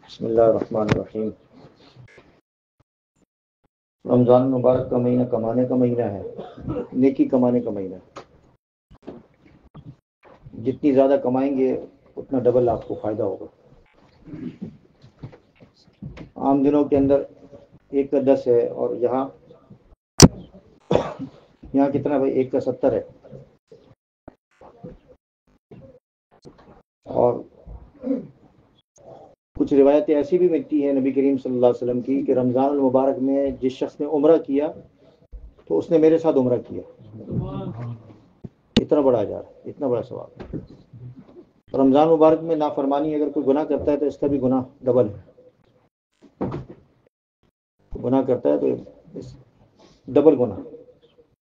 بسم اللہ الرحمن الرحیم۔ رمضان المبارک کا مہینہ کمانے کا مہینہ ہے، نیکی کمانے کا مہینہ ہے۔ جتنی زیادہ کمائیں گے اتنا ڈبل آپ کو فائدہ ہوگا۔ عام دنوں کے اندر 1 کا 10 ہے، اور یہاں کتنا بھائی؟ 1 کا 70 ہے۔ اور کچھ روایتیں ایسی بھی ملتی ہیں نبی کریم صلی اللہ علیہ وسلم کی کہ رمضان المبارک میں جس شخص نے عمرہ کیا تو اس نے میرے ساتھ عمرہ کیا۔ اتنا بڑا اجر، اتنا بڑا ثواب۔ رمضان مبارک میں نافرمانی اگر کوئی گناہ کرتا ہے تو اس کا بھی گناہ ڈبل ہے۔ گناہ کرتا ہے تو ڈبل گناہ،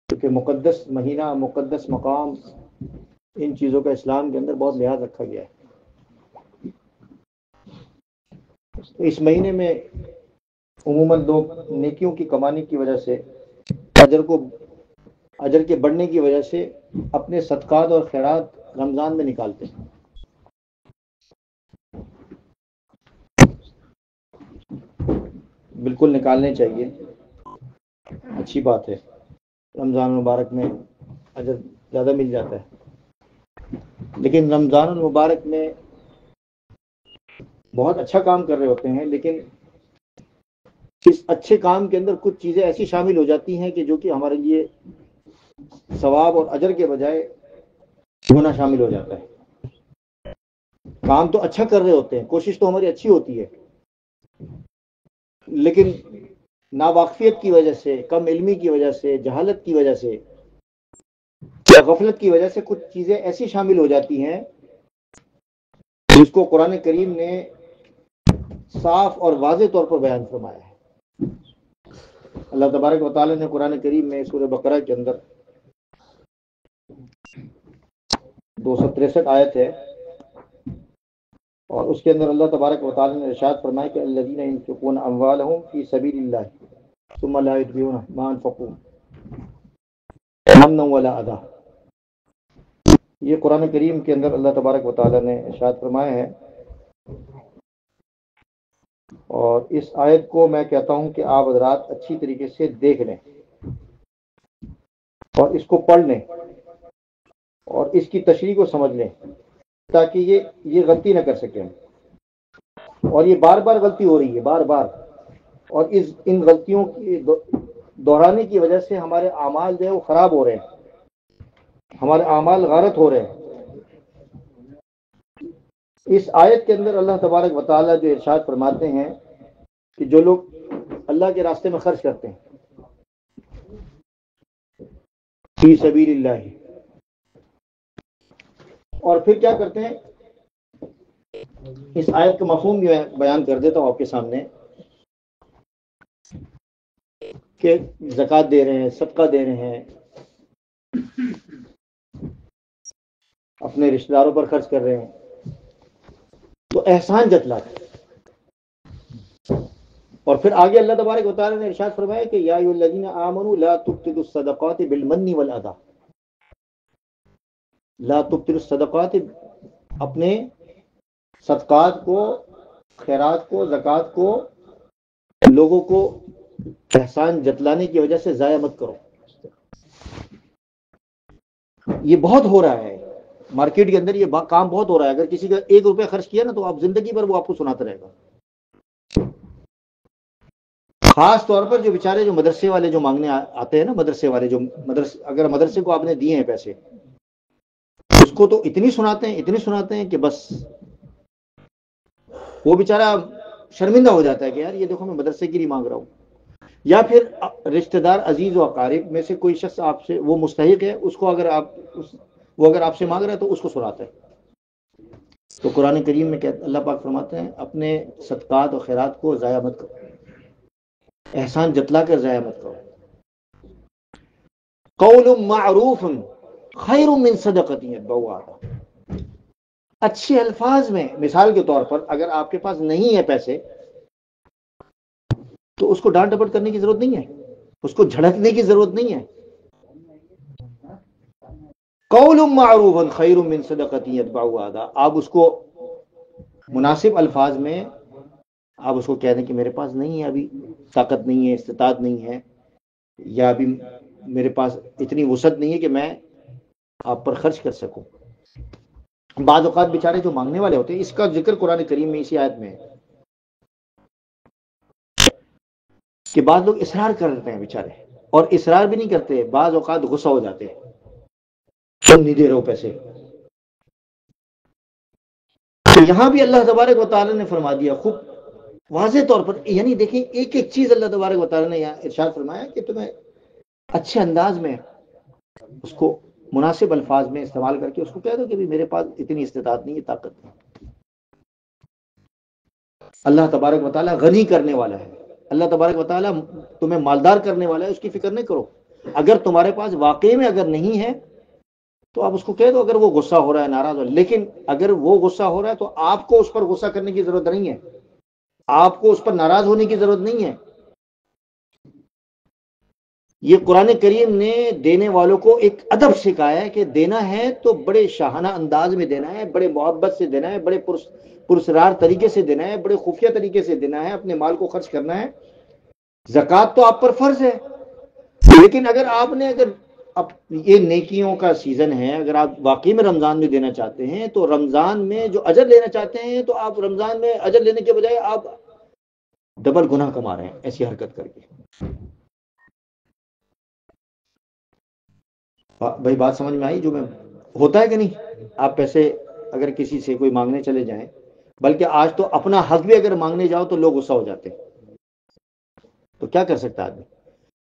کیونکہ مقدس مہینہ، مقدس مقام، ان چیزوں کا اسلام کے اندر بہت لحاظ رکھا گیا ہے۔ اس مہینے میں عموماً لوگ نیکیوں کی کمانے کی وجہ سے، اجر کے بڑھنے کی وجہ سے اپنے صدقات اور خیرات رمضان میں نکالتے ہیں۔ بالکل نکالنے چاہیے، اچھی بات ہے۔ رمضان المبارک میں اجر زیادہ مل جاتا ہے، لیکن رمضان المبارک میں بہت اچھا کام کر رہے ہوتے ہیں، لیکن اس اچھے کام کے اندر کچھ چیزیں ایسی شامل ہو جاتی ہیں کہ جو کہ ہمارے لیے ثواب اور اجر کے بجائے گناہ شامل ہو جاتا ہے۔ کام تو اچھا کر رہے ہوتے ہیں، کوشش تو ہماری اچھی ہوتی ہے، لیکن ناواقفیت کی وجہ سے، کم علمی کی وجہ سے، جہالت کی وجہ سے یا غفلت کی وجہ سے کچھ چیزیں ایسی شامل ہو جاتی ہیں جس کو قرآن کریم نے صاف اور واضح طور پر بیان فرمایا ہے۔ اللہ تبارک و تعالی نے قرآن کریم میں سورہ بقرہ کے اندر 263 آیت ہے، اور اس کے اندر اللہ تبارک و تعالی نے ارشاد فرمایا کہ الذین ينفقون اموالهم فی سبیل اللہ ثم لا يتبعون ما انفقوا منا ولا اذى۔ یہ قرآن کریم کے اندر اللہ تبارک و تعالی نے ارشاد فرمایا ہے، اور اس آیت کو میں کہتا ہوں کہ آپ حضرات اچھی طریقے سے دیکھ لیں اور اس کو پڑھ لیں اور اس کی تشریح کو سمجھ لیں، تاکہ یہ غلطی نہ کر سکیں۔ اور یہ بار بار غلطی ہو رہی ہے، بار بار، اور ان غلطیوں کی دہرانے کی وجہ سے ہمارے اعمال جو ہے وہ خراب ہو رہے ہیں، ہمارے اعمال غارت ہو رہے ہیں۔ اس آیت کے اندر اللہ تبارک و تعالیٰ جو ارشاد فرماتے ہیں کہ جو لوگ اللہ کے راستے میں خرچ کرتے ہیں فی سبیل اللہ، اور پھر کیا کرتے ہیں، اس آیت کا مفہوم بھی میں بیان کر دیتا ہوں آپ کے سامنے، کہ زکوٰۃ دے رہے ہیں، صدقہ دے رہے ہیں، اپنے رشتہ داروں پر خرچ کر رہے ہیں، تو احسان جتلاتے ہیں۔ اور پھر آگے اللہ تبارک و تعالیٰ نے ارشاد فرمایا کہ یا ایھا الذین آمنوا لا تبطلوا الصدقات بالمن والاذى، لا تبطلوا الصدقات، اپنے صدقات کو، خیرات کو، زکوٰۃ کو لوگوں کو احسان جتلانے کی وجہ سے ضائع مت کرو۔ یہ بہت ہو رہا ہے مارکیٹ کے اندر، یہ کام بہت ہو رہا ہے۔ اگر کسی کا 1 روپیہ خرچ کیا نا تو آپ زندگی بھر وہ آپ کو سناتا رہے گا۔ خاص طور پر جو بیچارے جو مدرسے والے جو مانگنے آتے ہیں نا، مدرسے والے جو اگر مدرسے کو آپ نے دیے ہیں پیسے، اس کو تو اتنی سناتے ہیں کہ بس وہ بیچارہ شرمندہ ہو جاتا ہے کہ یار یہ دیکھو میں مدرسے کے لیے مانگ رہا ہوں۔ یا پھر رشتہ دار، عزیز و اقارب میں سے کوئی شخص آپ سے وہ مستحق ہے، اس کو اگر آپ سے مانگ رہا ہے تو اس کو سناتا ہے۔ تو قرآن کریم میں اللہ پاک فرماتے ہیں اپنے صدقات و خیرات کو ضائع مت کرو، احسان جتلا کر ضائع مت کرو۔ قول معروف خیر من صدقۃ یتبعها اذی، اچھے الفاظ میں، مثال کے طور پر اگر آپ کے پاس نہیں ہے پیسے تو اس کو ڈانٹ ڈپٹ کرنے کی ضرورت نہیں ہے، اس کو جھڑکنے کی ضرورت نہیں ہے۔ قول معروف خیر من صدقۃ یتبعها اذی، آپ اس کو مناسب الفاظ میں آپ اس کو کہہ دیں کہ میرے پاس نہیں ہے، ابھی طاقت نہیں ہے، استطاعت نہیں ہے، یا ابھی میرے پاس اتنی وسعت نہیں ہے کہ میں آپ پر خرچ کر سکوں۔ بعض اوقات بیچارے جو مانگنے والے ہوتے ہیں، اس کا ذکر قرآن کریم میں اسی آیت میں ہے کہ بعض لوگ اصرار کرتے ہیں بیچارے، اور اصرار بھی نہیں کرتے، بعض اوقات غصہ ہو جاتے ہیں، تم نہیں دے رہے ہو پیسے۔ تو یہاں بھی اللہ تبارک و تعالیٰ نے فرما دیا خوب واضح طور پر، یعنی دیکھیں ایک ایک چیز اللہ تبارک و تعالیٰ نے یہاں ارشاد فرمایا کہ تمہیں اچھے انداز میں اس کو مناسب الفاظ میں استعمال کر کے اس کو کہہ دو کہ بھی میرے پاس اتنی استطاعت نہیں ہے، طاقت نہیں۔ اللہ تبارک و تعالیٰ غنی کرنے والا ہے، اللہ تبارک و تعالیٰ تمہیں مالدار کرنے والا ہے، اس کی فکر نہیں کرو۔ اگر تمہارے پاس واقعی میں اگر نہیں ہے تو آپ اس کو کہہ دو، اگر وہ غصہ ہو رہا ہے، ناراض ہو، لیکن اگر وہ غصہ ہو رہا ہے تو آپ کو اس پر غصہ کرنے کی ضرورت نہیں ہے، آپ کو اس پر ناراض ہونے کی ضرورت نہیں ہے۔ یہ قرآن کریم نے دینے والوں کو ایک ادب سکھایا ہے کہ دینا ہے تو بڑے شاہانہ انداز میں دینا ہے، بڑے محبت سے دینا ہے، بڑے پرسرار طریقے سے دینا ہے، بڑے خفیہ طریقے سے دینا ہے، اپنے مال کو خرچ کرنا ہے۔ زکوٰۃ تو آپ پر فرض ہے، لیکن اگر اب یہ نیکیوں کا سیزن ہے، اگر آپ واقعی میں رمضان میں دینا چاہتے ہیں تو رمضان میں جو اجر لینا چاہتے ہیں تو آپ رمضان میں اجر لینے کے بجائے آپ ڈبل گناہ کما رہے ہیں ایسی حرکت کر کے۔ بھائی بات سمجھ میں آئی؟ جو میں ہوتا ہے کہ نہیں، آپ پیسے اگر کسی سے کوئی مانگنے چلے جائیں، بلکہ آج تو اپنا حق بھی اگر مانگنے جاؤ تو لوگ غصہ ہو جاتے ہیں، تو کیا کر سکتا ہے آدمی؟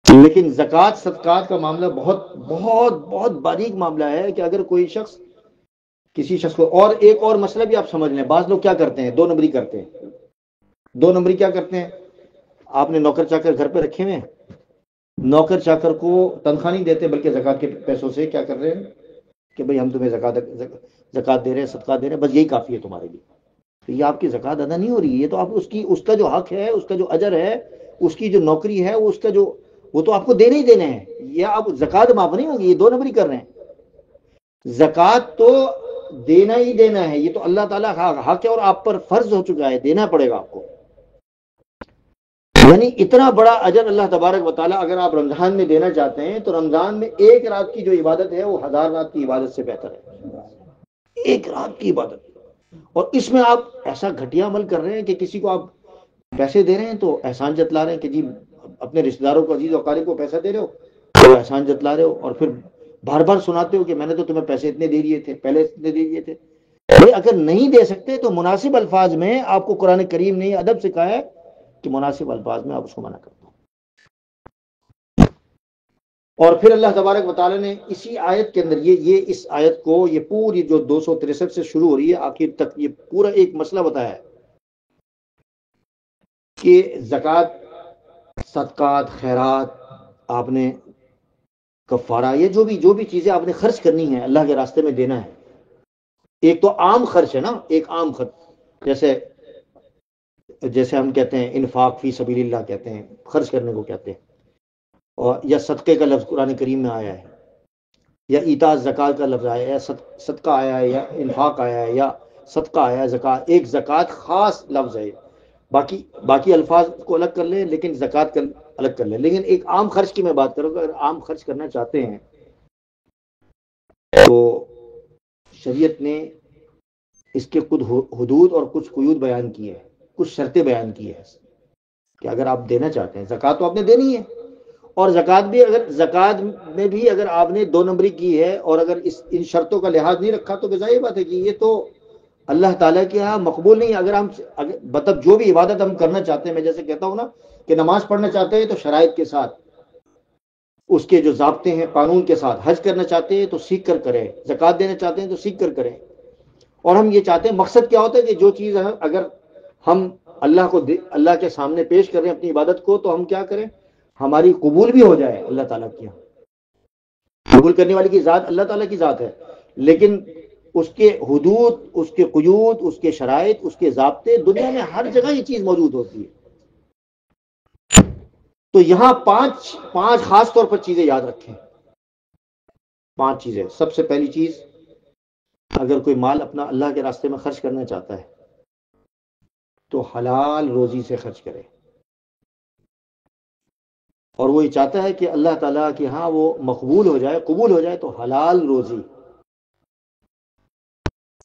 لیکن زکوٰۃ صدقات کا معاملہ بہت بہت بہت باریک معاملہ ہے کہ اگر کوئی شخص کسی شخص کو، اور ایک اور مسئلہ بھی آپ سمجھ لیں، بعض لوگ کیا کرتے ہیں، دو نمبری کرتے ہیں۔ دو نمبری کیا کرتے ہیں؟ آپ نے نوکر چاکر گھر پہ رکھے ہوئے ہیں، نوکر چاکر کو تنخواہ نہیں دیتے بلکہ زکوٰۃ کے پیسوں سے کیا کر رہے ہیں کہ بھئی ہم تمہیں زکوٰۃ دے رہے ہیں، صدقہ دے رہے ہیں، بس یہی کافی ہے تمہارے لیے۔ تو یہ آپ کی زکوٰۃ ادا نہیں ہو رہی ہے، یہ تو آپ اس کا جو حق ہے، اس کا جو اجر ہے، اس کی جو نوکری ہے، اس کا جو وہ تو آپ کو دینے ہی دینے ہیں، یہ آپ زکوٰۃ معاف نہیں ہوگی، یہ دو نمبری کر رہے ہیں۔ زکوٰۃ تو دینا ہی دینا ہے، یہ تو اللہ تعالیٰ حق ہے اور آپ پر فرض ہو چکا ہے، دینا پڑے گا آپ کو۔ یعنی اتنا بڑا اجر اللہ تبارک و تعالیٰ اگر آپ رمضان میں دینا چاہتے ہیں تو رمضان میں ایک رات کی جو عبادت ہے وہ 1000 رات کی عبادت سے بہتر ہے، ایک رات کی عبادت۔ اور اس میں آپ ایسا گھٹیا عمل کر رہے ہیں کہ کسی کو آپ پیسے دے رہے ہیں تو احسان جتلا رہے ہیں کہ جی اپنے رشتہ داروں کو، عزیز و اقارب کو پیسہ دے رہے ہو تو احسان جتلا رہے ہو، اور پھر بار بار سناتے ہو کہ میں نے تو تمہیں پیسے اتنے دے دیے تھے، پہلے اتنے دے دیے تھے۔ اگر نہیں دے سکتے تو مناسب الفاظ میں، آپ کو قرآن کریم نے ادب سکھایا ہے کہ مناسب الفاظ میں آپ اس کو منع کرتے ہیں۔ اور پھر اللہ تبارک و تعالیٰ نے اسی آیت کے اندر یہ اس آیت کو، یہ پوری جو 263 سے شروع ہو رہی ہے آخر تک، یہ پورا ایک مسئلہ بتایا ہے کہ زکوٰۃ، صدقات، خیرات، آپ نے کفارہ، یہ جو بھی چیزیں آپ نے خرچ کرنی ہیں اللہ کے راستے میں دینا ہے۔ ایک تو عام خرچ ہے نا، ایک عام خرچ، جیسے ہم کہتے ہیں انفاق فی سبیل اللہ کہتے ہیں، خرچ کرنے کو کہتے ہیں، اور یا صدقے کا لفظ قرآن کریم میں آیا ہے، یا ایتاء زکوٰۃ کا لفظ آیا ہے، یا صدقہ آیا ہے، یا انفاق آیا ہے، یا صدقہ آیا ہے، زکوٰۃ، ایک زکوٰۃ خاص لفظ ہے، باقی الفاظ کو الگ کر لیں لیکن زکوٰۃ کا الگ کر لیں۔ لیکن ایک عام خرچ کی میں بات کروں، اگر عام خرچ کرنا چاہتے ہیں تو شریعت نے اس کے خود حدود اور کچھ قیود بیان کی ہے، کچھ شرطیں بیان کی ہے کہ اگر آپ دینا چاہتے ہیں، زکوٰۃ تو آپ نے دینی ہے، اور زکوٰۃ میں بھی اگر آپ نے دو نمبری کی ہے اور اگر ان شرطوں کا لحاظ نہیں رکھا تو ظاہر بات ہے کہ یہ تو اللہ تعالیٰ کے یہاں مقبول نہیں۔ اگر مطلب جو بھی عبادت ہم کرنا چاہتے ہیں، میں جیسے کہتا ہوں نا کہ نماز پڑھنا چاہتے ہیں تو شرائط کے ساتھ، اس کے جو ضابطے ہیں قانون کے ساتھ، حج کرنا چاہتے ہیں تو سیکھ کر کریں، زکوٰۃ دینا چاہتے ہیں تو سیکھ کر کریں۔ اور ہم یہ چاہتے ہیں، مقصد کیا ہوتا ہے کہ جو چیز اگر ہم اللہ کے سامنے پیش کر رہے ہیں اپنی عبادت کو، تو ہم کیا کریں، ہماری قبول بھی ہو جائے اللہ تعالیٰ کی یہاں۔ قبول کرنے والی کی ذات اللہ تعالیٰ کی ذات ہے، لیکن اس کے حدود، اس کے قیود، اس کے شرائط، اس کے ضابطے، دنیا میں ہر جگہ یہ چیز موجود ہوتی ہے۔ تو یہاں پانچ خاص طور پر چیزیں یاد رکھیں، 5 چیزیں۔ سب سے پہلی چیز، اگر کوئی مال اپنا اللہ کے راستے میں خرچ کرنا چاہتا ہے تو حلال روزی سے خرچ کرے، اور وہ یہ چاہتا ہے کہ اللہ تعالیٰ کے ہاں وہ مقبول ہو جائے، قبول ہو جائے، تو حلال روزی۔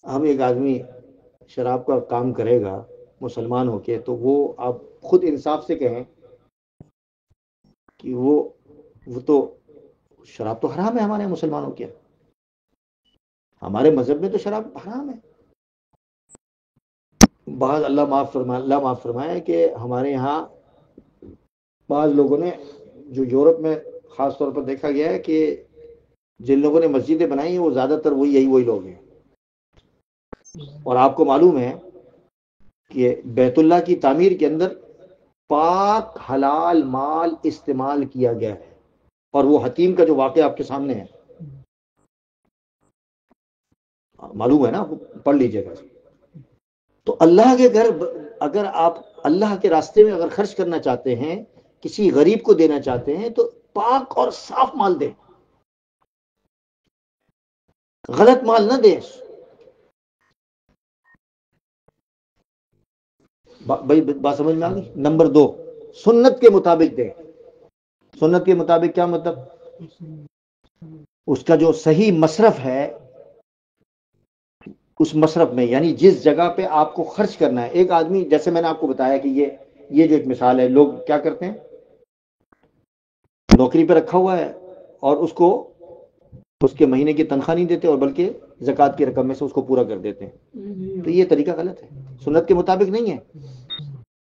اب ایک آدمی شراب کا کام کرے گا مسلمان ہو کے، تو وہ آپ خود انصاف سے کہیں کہ وہ تو شراب تو حرام ہے ہمارے مسلمانوں کے، ہمارے مذہب میں تو شراب حرام ہے۔ بعض اللہ معاف فرمائے کہ ہمارے یہاں بعض لوگوں نے، جو یورپ میں خاص طور پر دیکھا گیا ہے کہ جن لوگوں نے مسجدیں بنائی ہیں وہ زیادہ تر وہی لوگ ہیں، اور آپ کو معلوم ہے کہ بیت اللہ کی تعمیر کے اندر پاک حلال مال استعمال کیا گیا ہے، اور وہ حتیم کا جو واقعہ آپ کے سامنے ہے معلوم ہے نا، پڑھ لیجئے گا۔ تو اللہ کے گھر اگر آپ اللہ کے راستے میں اگر خرچ کرنا چاہتے ہیں، کسی غریب کو دینا چاہتے ہیں، تو پاک اور صاف مال دیں، غلط مال نہ دیں۔ بھائی بات سمجھ میں آ گئی؟ نمبر 2، سنت کے مطابق دیں۔ سنت کے مطابق کیا مطلب؟ اس کا جو صحیح مصرف ہے، اس مصرف میں، یعنی جس جگہ پہ آپ کو خرچ کرنا ہے۔ ایک آدمی، جیسے میں نے آپ کو بتایا کہ یہ جو ایک مثال ہے، لوگ کیا کرتے ہیں، نوکری پہ رکھا ہوا ہے اور اس کے مہینے کی تنخواہ نہیں دیتے، اور بلکہ زکوٰۃ کی رقم میں سے اس کو پورا کر دیتے ہیں، تو یہ طریقہ غلط ہے، سنت کے مطابق نہیں ہے۔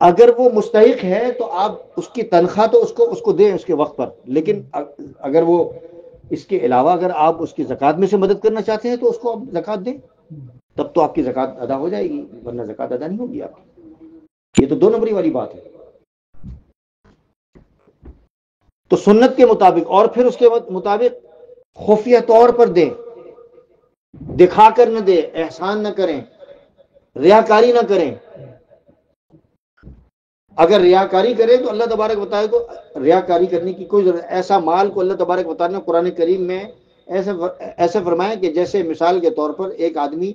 اگر وہ مستحق ہے تو آپ اس کی تنخواہ تو اس کو دیں اس کے وقت پر، لیکن اگر وہ اس کے علاوہ اگر آپ اس کی زکوٰۃ میں سے مدد کرنا چاہتے ہیں تو اس کو آپ زکوٰۃ دیں، تب تو آپ کی زکوٰۃ ادا ہو جائے گی، ورنہ زکوٰۃ ادا نہیں ہوگی آپ کی۔ یہ تو 2 نمبری والی بات ہے۔ تو سنت کے مطابق، اور پھر اس کے مطابق خفیہ طور پر دیں، دکھا کر نہ دیں، احسان نہ کریں، ریاکاری نہ کریں۔ اگر ریاکاری کریں تو اللہ تبارک بتائے تو ریاکاری کرنے کی کوئی ضرورت، ایسا مال کو اللہ تبارک بتانا قرآن کریم میں ایسے فرمایا کہ جیسے مثال کے طور پر ایک آدمی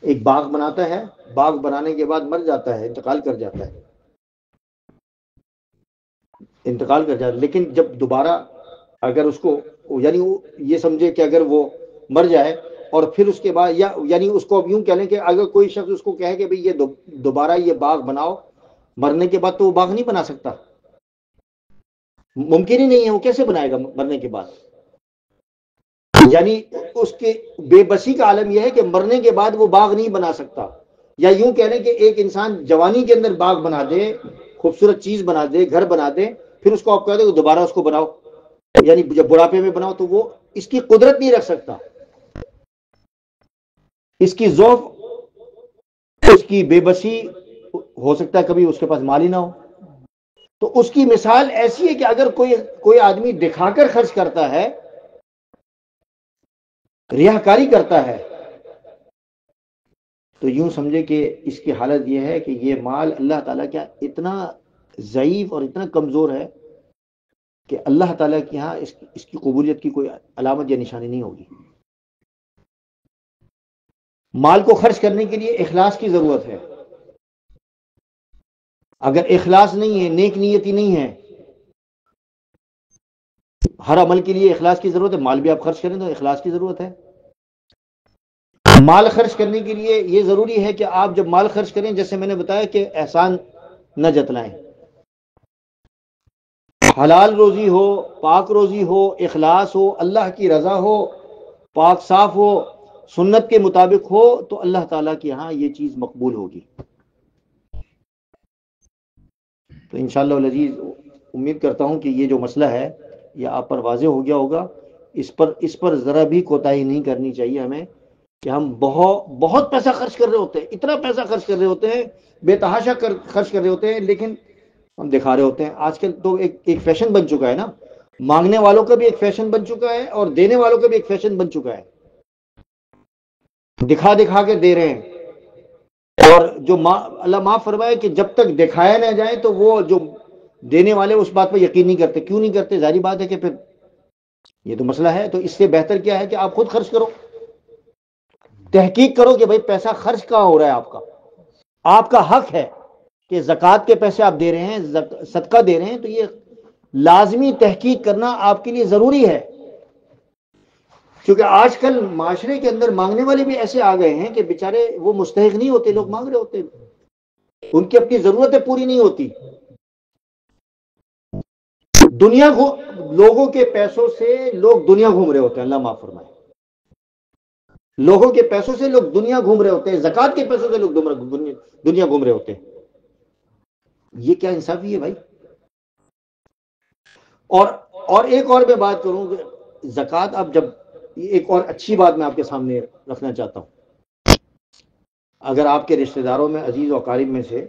ایک باغ بناتا ہے، باغ بنانے کے بعد مر جاتا ہے، انتقال کر جاتا ہے، لیکن جب دوبارہ اگر اس کو، یعنی یہ سمجھے کہ اگر وہ مر جائے اور پھر اس کے بعد، یعنی اس کو اب یوں کہہ لیں کہ اگر کوئی شخص اس کو کہے کہ بھئی یہ دوبارہ یہ باغ بناؤ، مرنے کے بعد تو وہ باغ نہیں بنا سکتا، ممکن ہی نہیں ہے، وہ کیسے بنائے گا مرنے کے بعد؟ یعنی اس کے بے بسی کا عالم یہ ہے کہ مرنے کے بعد وہ باغ نہیں بنا سکتا۔ یا یوں کہہ لیں کہ ایک انسان جوانی کے اندر باغ بنا دے، خوبصورت چیز بنا دے، گھر بنا دے، پھر اس کو آپ کہہ دیں کہ دوبارہ اس کو بناؤ، یعنی جب بڑھاپے میں بناؤ، تو وہ اس کی قدرت نہیں رکھ سکتا، اس کی ذوق، اس کی بے بسی، ہو سکتا ہے کبھی اس کے پاس مال ہی نہ ہو۔ تو اس کی مثال ایسی ہے کہ اگر کوئی آدمی دکھا کر خرچ کرتا ہے، ریاکاری کرتا ہے، تو یوں سمجھے کہ اس کی حالت یہ ہے کہ یہ مال اللہ تعالیٰ کیا اتنا ضعیف اور اتنا کمزور ہے کہ اللہ تعالیٰ کے یہاں اس کی قبولیت کی کوئی علامت یا نشانی نہیں ہوگی۔ مال کو خرچ کرنے کے لیے اخلاص کی ضرورت ہے۔ اگر اخلاص نہیں ہے، نیک نیتی نہیں ہے، ہر عمل کے لیے اخلاص کی ضرورت ہے، مال بھی آپ خرچ کریں تو اخلاص کی ضرورت ہے۔ مال خرچ کرنے کے لیے یہ ضروری ہے کہ آپ جب مال خرچ کریں، جیسے میں نے بتایا کہ احسان نہ جتلائیں، حلال روزی ہو، پاک روزی ہو، اخلاص ہو، اللہ کی رضا ہو، پاک صاف ہو، سنت کے مطابق ہو، تو اللہ تعالیٰ کے ہاں یہ چیز مقبول ہوگی۔ تو انشاءاللہ العزیز امید کرتا ہوں کہ یہ جو مسئلہ ہے یہ آپ پر واضح ہو گیا ہوگا۔ اس پر ذرا بھی کوتاہی نہیں کرنی چاہیے ہمیں، کہ ہم بہت پیسہ خرچ کر رہے ہوتے ہیں، اتنا پیسہ خرچ کر رہے ہوتے ہیں، بے تحاشا خرچ کر رہے ہوتے ہیں، لیکن ہم دکھا رہے ہوتے ہیں۔ آج کل تو ایک فیشن بن چکا ہے نا، مانگنے والوں کا بھی ایک فیشن بن چکا ہے اور دینے والوں کا بھی ایک فیشن بن چکا ہے، دکھا کے دے رہے ہیں۔ اور جو اللہ معاف فرمائے کہ جب تک دکھایا نہ جائے تو وہ جو دینے والے اس بات پر یقین نہیں کرتے۔ کیوں نہیں کرتے؟ ظاہری بات ہے کہ پھر یہ تو مسئلہ ہے۔ تو اس سے بہتر کیا ہے کہ آپ خود خرچ کرو، تحقیق کرو کہ بھائی پیسہ خرچ کہاں ہو رہا ہے آپ کا، آپ کا حق ہے کہ زکوٰۃ کے پیسے آپ دے رہے ہیں، صدقہ دے رہے ہیں، تو یہ لازمی تحقیق کرنا آپ کے لیے ضروری ہے، کیونکہ آج کل معاشرے کے اندر مانگنے والے بھی ایسے آ گئے ہیں کہ بیچارے وہ مستحق نہیں ہوتے، لوگ مانگ رہے ہوتے، ان کی اپنی ضرورتیں پوری نہیں ہوتی، دنیا کو لوگوں کے پیسوں سے لوگ دنیا گھوم رہے ہوتے ہیں، اللہ معاف فرمائے، لوگوں کے پیسوں سے لوگ دنیا گھوم رہے ہوتے ہیں، زکوٰۃ کے پیسوں سے لوگ دنیا گھوم رہے ہوتے ہیں، یہ کیا انصافی ہے بھائی؟ اور ایک اور میں بات کروں کہ زکوٰۃ، اب جب ایک اور اچھی بات میں آپ کے سامنے رکھنا چاہتا ہوں، اگر آپ کے رشتہ داروں میں، عزیز و اقارب میں سے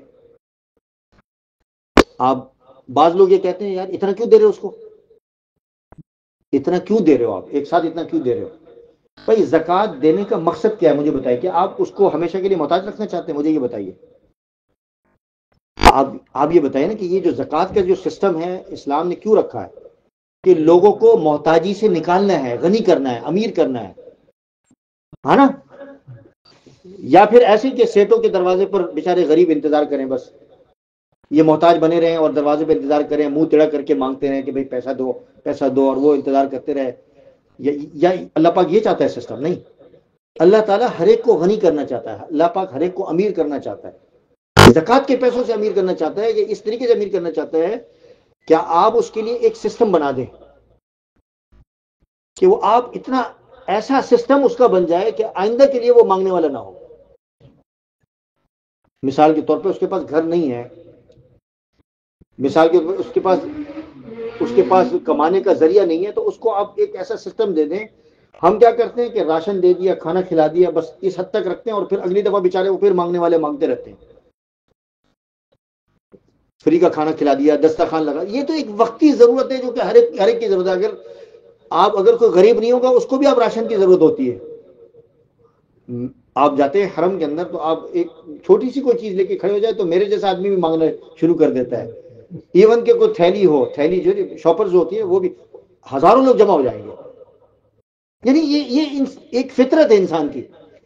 آپ، بعض لوگ یہ کہتے ہیں یار اتنا کیوں دے رہے ہو اس کو، اتنا کیوں دے رہے ہو، آپ ایک ساتھ اتنا کیوں دے رہے ہو؟ بھائی زکوٰۃ دینے کا مقصد کیا ہے مجھے بتائیے، کہ آپ اس کو ہمیشہ کے لیے محتاج رکھنا چاہتے ہیں؟ مجھے یہ بتائیے، آپ یہ بتائیے نا کہ یہ جو زکوٰۃ کا جو سسٹم ہے اسلام نے کیوں رکھا ہے، کہ لوگوں کو محتاجی سے نکالنا ہے، غنی کرنا ہے، امیر کرنا ہے نا؟ یا پھر ایسے کہ سیٹوں کے دروازے پر بیچارے غریب انتظار کریں، بس یہ محتاج بنے رہیں اور دروازے پہ انتظار کریں، منہ ٹیڑھا کر کے مانگتے رہیں کہ بھئی پیسہ دو پیسہ دو، اور وہ انتظار کرتے رہے، یا اللہ پاک یہ چاہتا ہے سسٹم؟ نہیں، اللہ تعالیٰ ہر ایک کو غنی کرنا چاہتا ہے، اللہ پاک ہر ایک کو امیر کرنا چاہتا ہے، زکوٰۃ کے پیسوں سے امیر کرنا چاہتا ہے، کہ اس طریقے سے امیر کرنا چاہتا ہے، کیا آپ اس کے لیے ایک سسٹم بنا دیں کہ وہ آپ اتنا ایسا سسٹم اس کا بن جائے کہ آئندہ کے لیے وہ مانگنے والا نہ ہو۔ مثال کے طور پہ اس کے پاس گھر نہیں ہے، مثال کے طور پہ اس کے پاس کمانے کا ذریعہ نہیں ہے، تو اس کو آپ ایک ایسا سسٹم دے دیں۔ ہم کیا کرتے ہیں کہ راشن دے دیا، کھانا کھلا دیا، بس اس حد تک رکھتے ہیں، اور پھر اگلی دفعہ بیچارے وہ پھر مانگنے والے مانگتے رہتے ہیں، فری کا کھانا کھلا دیا، دسترخوان لگا، یہ تو ایک وقتی ضرورت ہے جو کہ ہر ایک کی ضرورت ہے۔ اگر کوئی غریب نہیں ہوگا اس کو بھی آپ راشن کی ضرورت ہوتی ہے۔ آپ جاتے ہیں حرم کے اندر، تو آپ ایک چھوٹی سی کوئی چیز لے کے کھڑے ہو جائے تو میرے جیسا آدمی بھی مانگنا شروع کر دیتا ہے، ایون کہ کوئی تھیلی جو شاپرز ہوتی ہے وہ بھی ہزاروں لوگ جمع ہو جائیں گے۔ یعنی یہ ایک فطرت ہے انسان کی،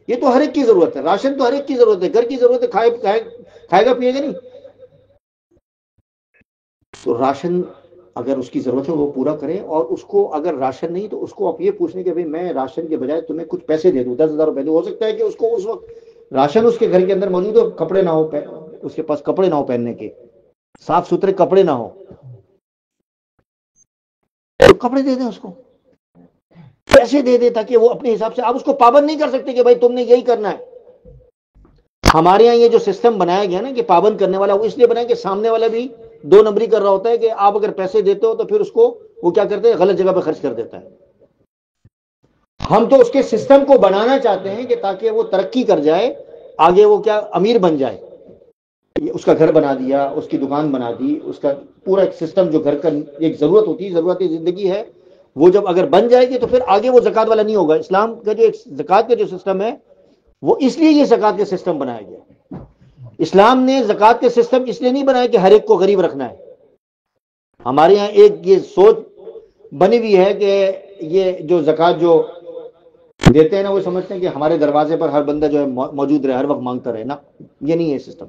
یہ تو ہر ایک کی ضرورت ہے، راشن تو ہر ایک کی ضرورت ہے، گھر کی ضرورت ہے، کھائے گا پیے گا نہیں، تو راشن اگر اس کی ضرورت ہے وہ پورا کریں، اور اس کو اگر راشن نہیں تو اس کو آپ یہ پوچھنے کہ بھئی میں راشن کے بجائے تمہیں کچھ پیسے دے دوں، 10,000 روپے دوں، ہو سکتا ہے کہ اس کو اس وقت راشن اس کے گھر کے اندر موجود ہو، کپڑے نہ ہو، اس کے پاس کپڑے نہ ہو پہننے کے، صاف ستھرے کپڑے نہ ہو، تو کپڑے دے دیں اس کو، پیسے دے دیں، تاکہ وہ اپنے حساب سے، آپ اس کو پابند نہیں کر سکتے کہ بھائی تم نے یہی کرنا ہے۔ ہمارے یہاں یہ جو سسٹم بنایا گیا نا کہ پابند کرنے والا، وہ اس لیے بنایا کہ سامنے والا بھی دو نمبری کر رہا ہوتا ہے، کہ آپ اگر پیسے دیتے ہو تو پھر اس کو وہ کیا کرتے ہیں، غلط جگہ پہ خرچ کر دیتا ہے۔ ہم تو اس کے سسٹم کو بنانا چاہتے ہیں کہ تاکہ وہ ترقی کر جائے، آگے وہ کیا امیر بن جائے، اس کا گھر بنا دیا، اس کی دکان بنا دی، اس کا پورا ایک سسٹم جو گھر کا ایک ضرورت ہوتی ہے، ضرورت زندگی ہے، وہ جب اگر بن جائے گی تو پھر آگے وہ زکوٰۃ والا نہیں ہوگا۔ اسلام کا جو ایک زکوٰۃ کا جو سسٹم ہے، وہ اس لیے یہ زکوٰۃ کا سسٹم بنایا گیا۔ اسلام نے زکوٰۃ کا سسٹم اس لیے نہیں بنایا کہ ہر ایک کو غریب رکھنا ہے۔ ہمارے یہاں ایک یہ سوچ بنی ہوئی ہے کہ یہ جو زکوٰۃ جو دیتے ہیں نا، وہ سمجھتے ہیں کہ ہمارے دروازے پر ہر بندہ جو ہے موجود رہے، ہر وقت مانگتا رہے نا، یہ نہیں ہے سسٹم۔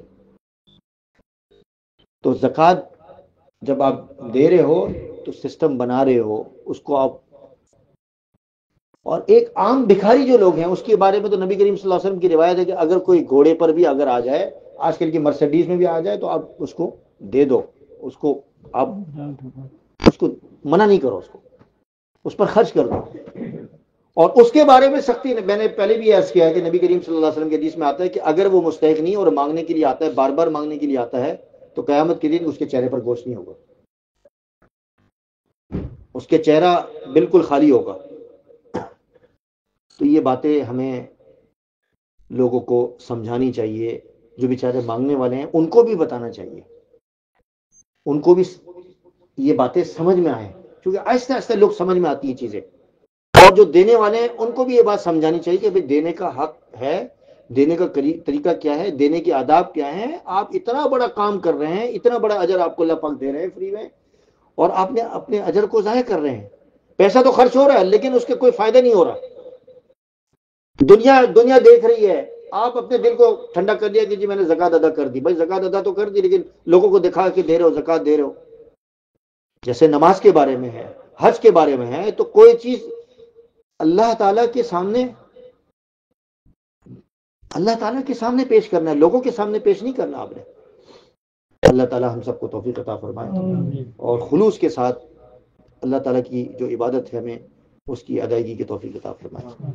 تو زکوٰۃ جب آپ دے رہے ہو تو سسٹم بنا رہے ہو اس کو آپ۔ اور ایک عام بھکاری جو لوگ ہیں اس کے بارے میں تو نبی کریم صلی اللہ علیہ وسلم کی روایت ہے کہ اگر کوئی گھوڑے پر بھی اگر آ جائے، آج کل کی مرسیڈیز میں بھی آ جائے، تو آپ اس کو دے دو، اس کو آپ اس کو منع نہیں کرو، اس پر خرچ کر دو۔ اور اس کے بارے میں سختی، میں نے پہلے بھی عرض کیا ہے کہ نبی کریم صلی اللہ علیہ وسلم کے حدیث میں آتا ہے کہ اگر وہ مستحق نہیں اور مانگنے کے لیے آتا ہے، بار بار مانگنے کے لیے آتا ہے، تو قیامت کے دن اس کے چہرے پر گوشت نہیں ہوگا، اس کے چہرہ بالکل خالی ہوگا۔ تو یہ باتیں ہمیں لوگوں کو سمجھانی چاہیے، جو بیچارے مانگنے والے ہیں ان کو بھی بتانا چاہیے، ان کو بھی یہ باتیں سمجھ میں آئیں، کیونکہ آہستہ آہستہ لوگ سمجھ میں آتی ہیں چیزیں، اور جو دینے والے ہیں ان کو بھی یہ بات سمجھانی چاہیے کہ دینے کا حق ہے، دینے کا طریقہ کیا ہے، دینے کے آداب کیا ہیں۔ آپ اتنا بڑا کام کر رہے ہیں، اتنا بڑا اجر آپ کو اللہ پاک دے رہے ہیں فری میں، اور آپ نے اپنے اجر کو ضائع کر رہے ہیں۔ پیسہ تو خرچ ہو رہا ہے لیکن اس کے کوئی فائدہ نہیں ہو رہا۔ دنیا دیکھ رہی ہے آپ اپنے دل کو ٹھنڈا کر دیا کہ جی میں نے زکات ادا کر دی. بھائی زکات ادا تو کر دی لیکن لوگوں کو دکھا کے دے رہے ہو, زکات دے رہے ہو. جیسے نماز کے بارے میں ہے, حج کے بارے میں ہے, تو کوئی چیز اللہ تعالیٰ کے سامنے, اللہ تعالیٰ کے سامنے پیش کرنا ہے, لوگوں کے سامنے پیش نہیں کرنا آپ نے. اللہ تعالیٰ ہم سب کو توفیق عطا فرمائے اور خلوص کے ساتھ اللہ تعالیٰ کی جو عبادت ہے ہمیں اس کی ادائیگی کی توفیق عطا فرمائے.